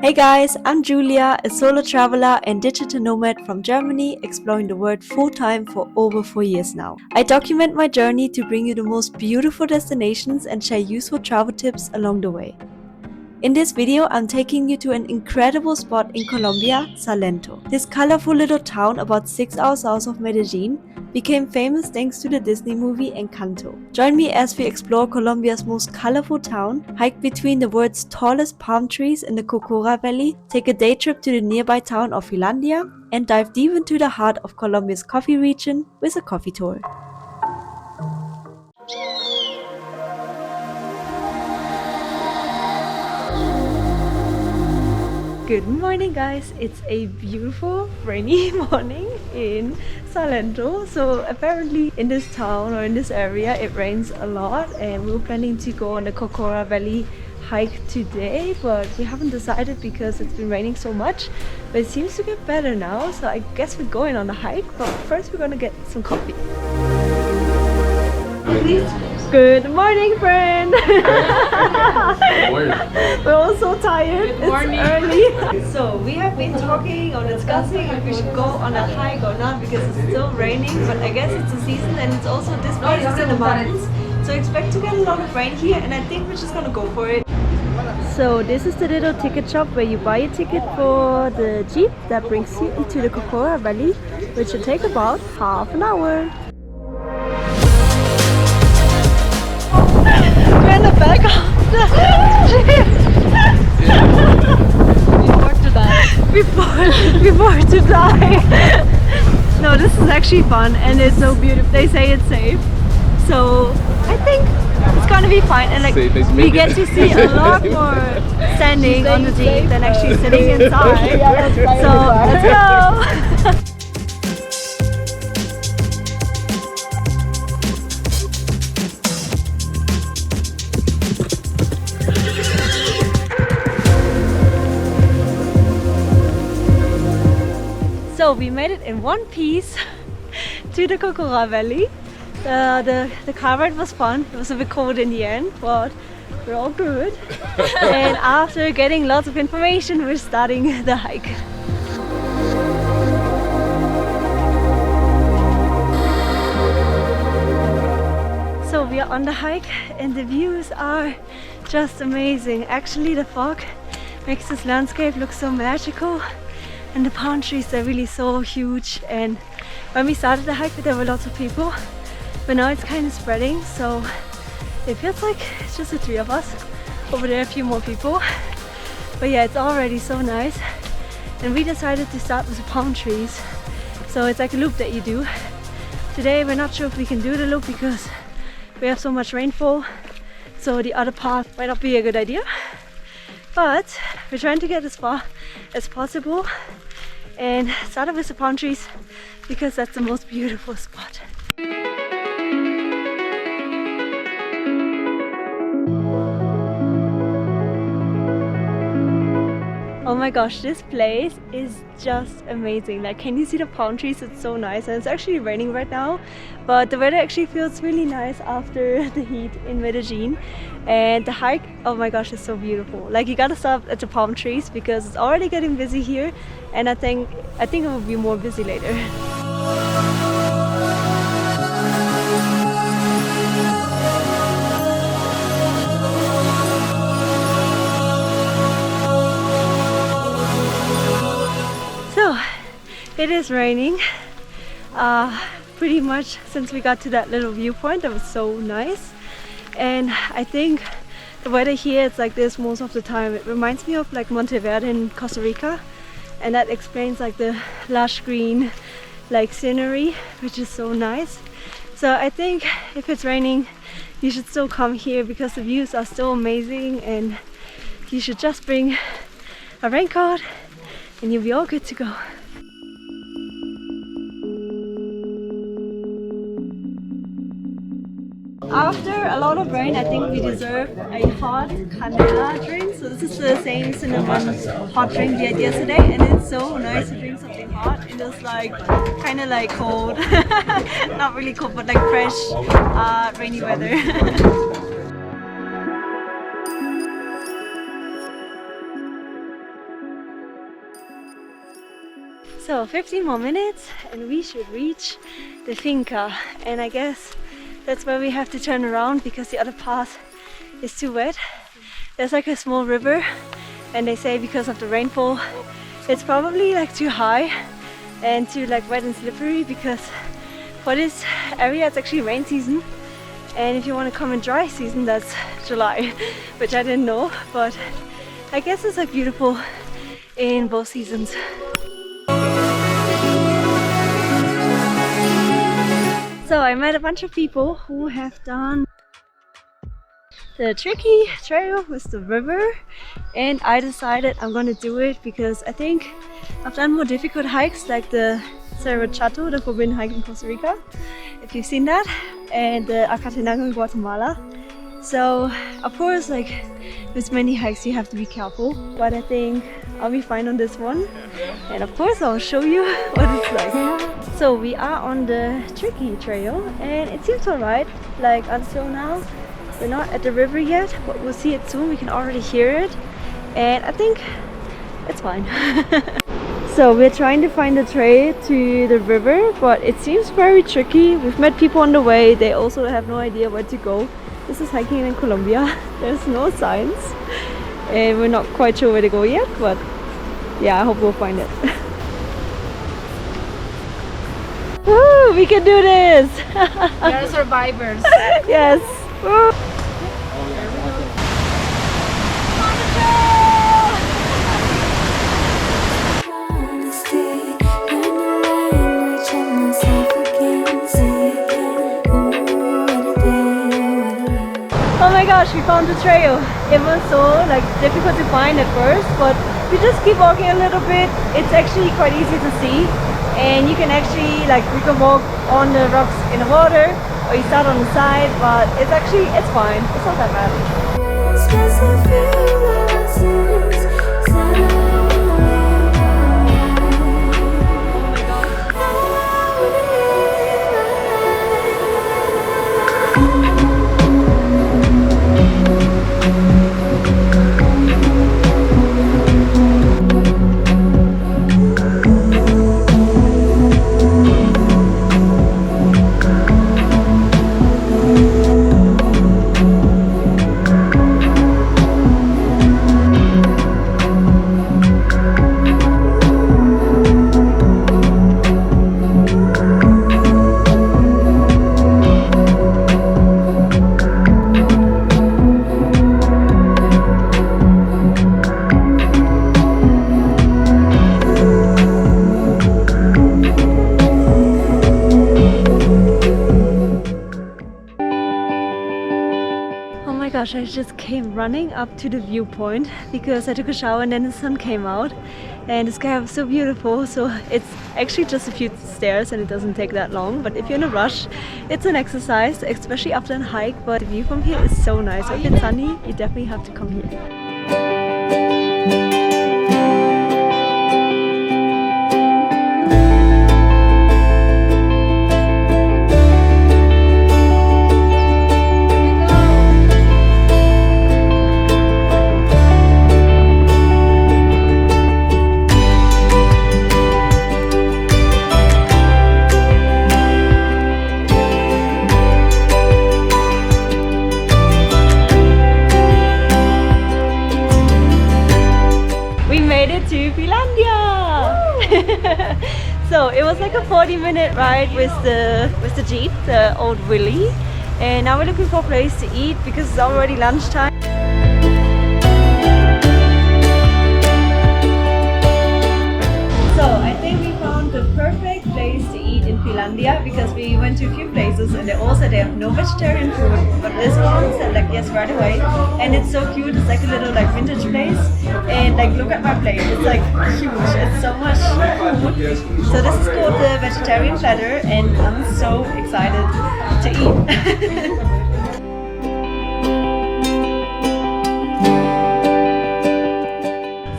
Hey guys, I'm Julia, a solo traveler and digital nomad from Germany, exploring the world full-time for over 4 years now. I document my journey to bring you the most beautiful destinations and share useful travel tips along the way. In this video, I'm taking you to an incredible spot in Colombia, Salento. This colorful little town about 6 hours south of Medellin became famous thanks to the Disney movie Encanto. Join me as we explore Colombia's most colorful town, hike between the world's tallest palm trees in the Cocora Valley, take a day trip to the nearby town of Filandia, and dive deep into the heart of Colombia's coffee region with a coffee tour. Good morning guys, it's a beautiful rainy morning in Salento. So apparently in this town or in this area it rains a lot, and we were planning to go on the Cocora Valley hike today, but we haven't decided because it's been raining so much. But it seems to get better now, so I guess we're going on the hike, but first we're gonna get some coffee. Good morning, friend! We're all so tired. It's early. So we have been talking or discussing if we should go on a hike or not because it's still raining, but I guess it's the season, and it's also this place is in the mountains. So expect to get a lot of rain here, and I think we're just gonna go for it. So this is the little ticket shop where you buy a ticket for the jeep that brings you into the Cocora Valley, which should take about half an hour. We're in the back of the jeep. Before to die. No, this is actually fun and it's so beautiful. They say it's safe, so I think it's gonna be fine. And like we get to see a lot more standing on the jeep than actually sitting inside. So let's go. So we made it in one piece to the Cocora Valley. The car ride was fun. It was a bit cold in the end, but we're all good. And after getting lots of information, we're starting the hike. So we are on the hike and the views are just amazing. Actually, the fog makes this landscape look so magical. And the palm trees are really so huge, and when we started the hike there were lots of people, but now it's kind of spreading, so it feels like it's just the three of us. Over there a few more people, but yeah, it's already so nice. And we decided to start with the palm trees, so it's like a loop that you do. Today we're not sure if we can do the loop because we have so much rainfall, so the other path might not be a good idea, but we're trying to get as far as possible and started with the palm trees because that's the most beautiful spot. Oh my gosh, this place is just amazing. Like, can you see the palm trees? It's so nice, and it's actually raining right now, but the weather actually feels really nice after the heat in Medellin. And the hike, oh my gosh, is so beautiful. Like, you gotta stop at the palm trees because it's already getting busy here, and I think it will be more busy later. It is raining pretty much since we got to that little viewpoint. That was so nice, and I think the weather here is like this most of the time. It reminds me of like Monteverde in Costa Rica, and that explains like the lush green like scenery, which is so nice. So I think if it's raining you should still come here because the views are so amazing, and you should just bring a raincoat and you'll be all good to go. After a lot of rain, I think we deserve a hot canela drink. So this is the same cinnamon hot drink we had yesterday, and it's so nice to drink something hot. It is like kind of like cold, not really cold, but like fresh, rainy weather. So 15 more minutes and we should reach the finca, and I guess that's where we have to turn around because the other path is too wet. There's like a small river, and they say because of the rainfall it's probably like too high and too like wet and slippery, because for this area it's actually rain season, and if you want to come in dry season that's July, which I didn't know, but I guess it's like beautiful in both seasons. So I met a bunch of people who have done the tricky trail with the river, and I decided I'm gonna do it because I think I've done more difficult hikes like the Cerro Chato, the forbidden hike in Costa Rica, if you've seen that, and the Acatenango in Guatemala. So of course, like with many hikes you have to be careful, but I think I'll be fine on this one, and of course I'll show you what it's like. So we are on the tricky trail and it seems alright, like until now. We're not at the river yet, but we'll see it soon. We can already hear it, and I think it's fine. So we're trying to find the trail to the river, but it seems very tricky. We've met people on the way, they also have no idea where to go. This is hiking in Colombia, there's no signs, and we're not quite sure where to go yet, but yeah, I hope we'll find it. Woo, we can do this! We are survivors. Yes! Woo. Oh my gosh, we found the trail. It was so like difficult to find at first, but we just keep walking a little bit. It's actually quite easy to see, and you can actually we can walk on the rocks in the water, or you start on the side, but it's fine. It's not that bad. I just came running up to the viewpoint because I took a shower and then the sun came out, and the sky was so beautiful. So it's actually just a few stairs and it doesn't take that long, but if you're in a rush it's an exercise, especially after a hike. But the view from here is so nice. So if it's sunny, you definitely have to come here. To Filandia! So it was like a 40-minute ride with the jeep, the old Willy, and now we're looking for a place to eat because it's already lunchtime. So I think we found the perfect place to eat in Filandia because we went to a few places and they all said they have no vegetarian food, but this one said like yes right away, and it's so cute. It's like a little like vintage place, and like look at my plate, it's like huge, it's so much food. So this is called the vegetarian platter and I'm so excited to eat.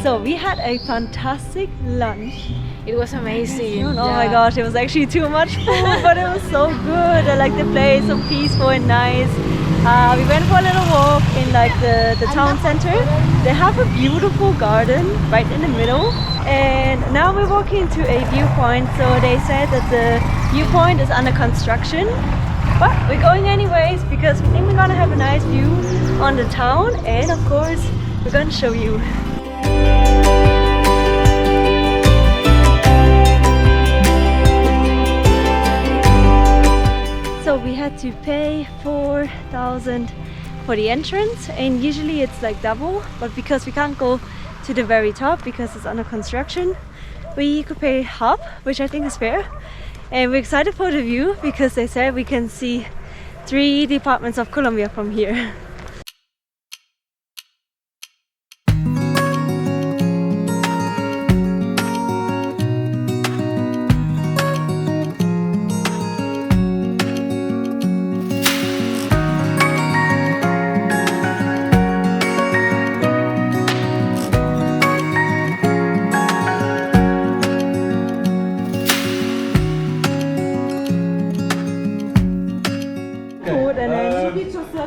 So we had a fantastic lunch. It was amazing. Oh my gosh, it was actually too much food, but it was so good. I like the place, so peaceful and nice. We went for a little walk in like the town center. They have a beautiful garden right in the middle. And now we're walking to a viewpoint. So they said that the viewpoint is under construction. But we're going anyways because we think we're gonna have a nice view on the town. And of course, we're gonna show you. So we had to pay 4,000 for the entrance, and usually it's like double, but because we can't go to the very top because it's under construction, we could pay half, which I think is fair. And we're excited for the view because they said we can see 3 departments of Colombia from here.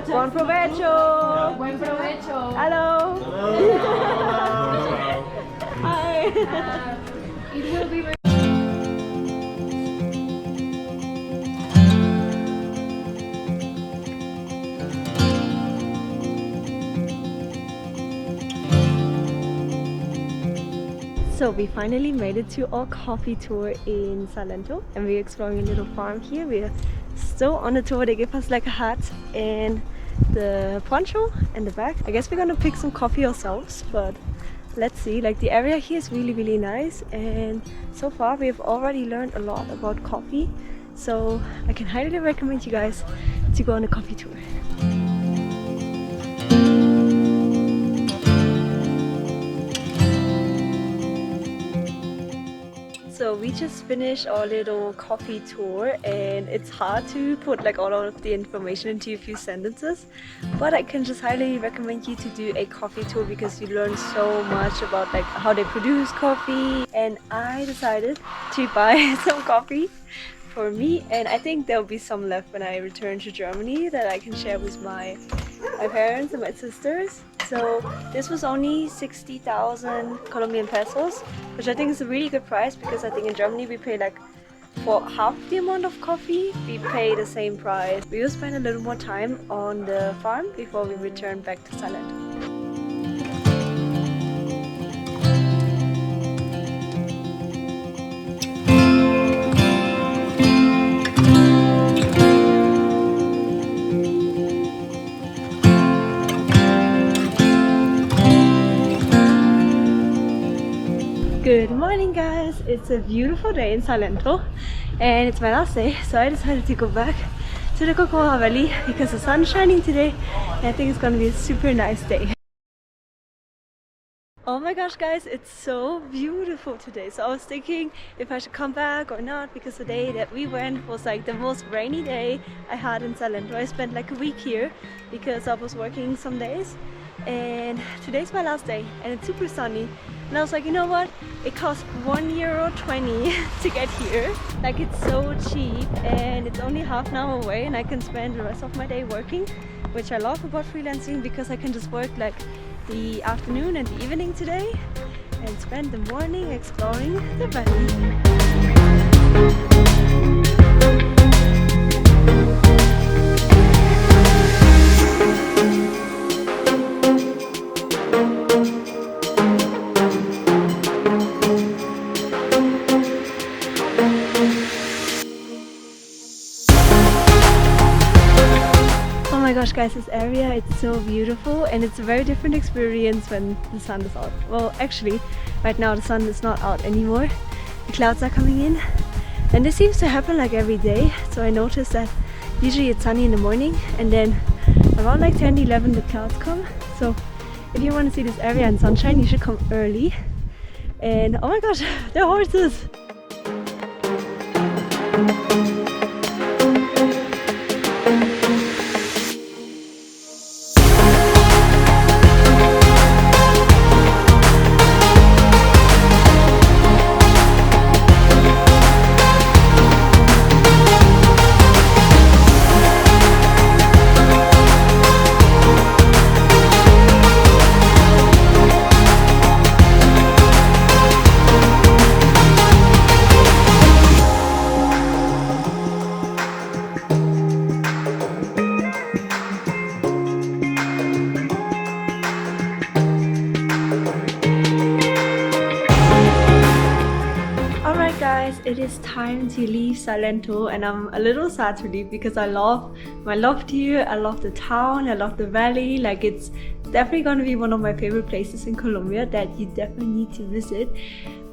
Buon provecho! Buen provecho. Hello! Hi! It will be very So we finally made it to our coffee tour in Salento, and we're exploring a little farm here. We're still on the tour. They gave us like a hat and the poncho and the bag. I guess we're gonna pick some coffee ourselves, but let's see. Like the area here is really nice, and so far we've already learned a lot about coffee. So I can highly recommend you guys to go on a coffee tour. So we just finished our little coffee tour, and it's hard to put like all of the information into a few sentences, but I can just highly recommend you to do a coffee tour because you learn so much about like how they produce coffee. And I decided to buy some coffee for me, and I think there'll be some left when I return to Germany that I can share with my parents and my sisters. So this was only 60,000 Colombian pesos, which I think is a really good price because I think in Germany we pay like for half the amount of coffee, we pay the same price. We will spend a little more time on the farm before we return back to Salento. Good morning guys, it's a beautiful day in Salento and it's my last day, so I decided to go back to the Cocora Valley because the sun's shining today and I think it's gonna be a super nice day. Oh my gosh guys, it's so beautiful today. So I was thinking if I should come back or not because the day that we went was like the most rainy day I had in Salento. I spent like a week here because I was working some days, and today's my last day and it's super sunny. And I was like, you know what? It costs €1.20 to get here. Like it's so cheap and it's only half an hour away and I can spend the rest of my day working, which I love about freelancing because I can just work like the afternoon and the evening today and spend the morning exploring the valley. Oh my gosh guys, this area, it's so beautiful and it's a very different experience when the sun is out. Well, actually right now the sun is not out anymore. The clouds are coming in and this seems to happen like every day. So I noticed that usually it's sunny in the morning and then around like 10-11 the clouds come. So if you want to see this area in sunshine, you should come early. And oh my gosh, there are horses! guys, it is time to leave Salento, and I'm a little sad to leave because I love my loft here, I love the town, I love the valley. Like, it's definitely going to be one of my favorite places in Colombia that you definitely need to visit.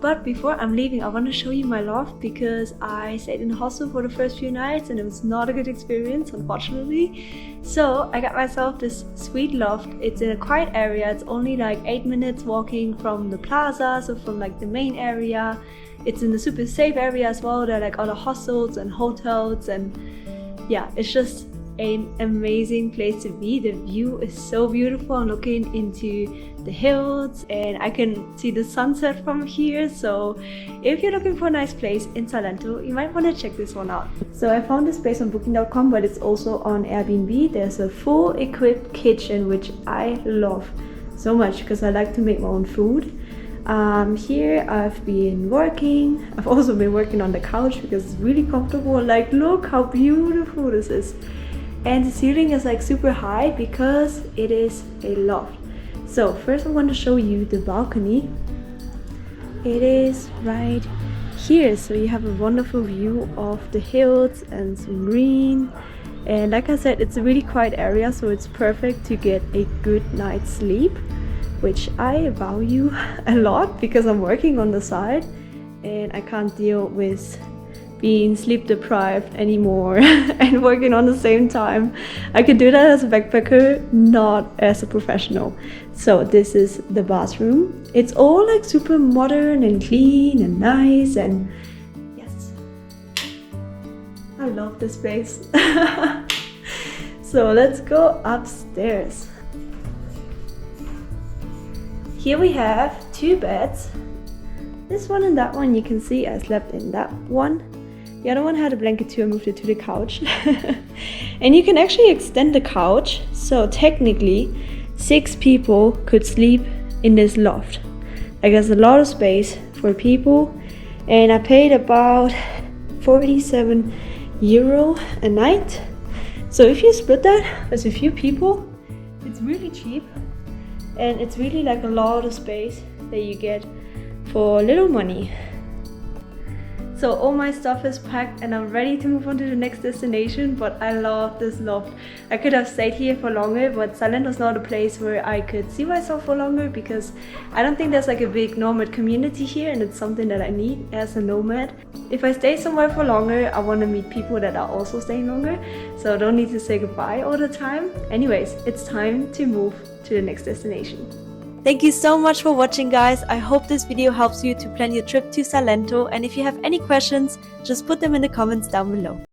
But before I'm leaving, I want to show you my loft because I stayed in the hostel for the first few nights and it was not a good experience, unfortunately. So I got myself this sweet loft. It's in a quiet area. It's only like 8 minutes walking from the plaza, so from like the main area. It's in the super safe area as well. There are like other hostels and hotels, and yeah, it's just an amazing place to be. The view is so beautiful. I'm looking into the hills and I can see the sunset from here. So if you're looking for a nice place in Salento, you might want to check this one out. So I found this place on booking.com, but it's also on Airbnb. There's a full equipped kitchen, which I love so much because I like to make my own food. Here I've been working. I've also been working on the couch because it's really comfortable. Like, look how beautiful this is. And the ceiling is like super high because it is a loft. So first I want to show you the balcony. It is right here, so you have a wonderful view of the hills and some green. And like I said, it's a really quiet area, so it's perfect to get a good night's sleep, which I value a lot because I'm working on the side and I can't deal with being sleep deprived anymore and working on the same time. I could do that as a backpacker, not as a professional. So this is the bathroom. It's all like super modern and clean and nice, and yes, I love this space. So let's go upstairs. Here we have 2 beds. This one and that one, you can see I slept in that one. The other one had a blanket too. I moved it to the couch. And you can actually extend the couch, so technically 6 people could sleep in this loft. Like, there's a lot of space for people, and I paid about 47 euro a night. So if you split that as a few people, it's really cheap, and it's really like a lot of space that you get for little money. So all my stuff is packed and I'm ready to move on to the next destination, but I love this loft. I could have stayed here for longer, but Salento's not a place where I could see myself for longer because I don't think there's like a big nomad community here, and it's something that I need as a nomad. If I stay somewhere for longer, I want to meet people that are also staying longer, so I don't need to say goodbye all the time. Anyways, it's time to move to the next destination. Thank you so much for watching, guys. I hope this video helps you to plan your trip to Salento, and if you have any questions, just put them in the comments down below.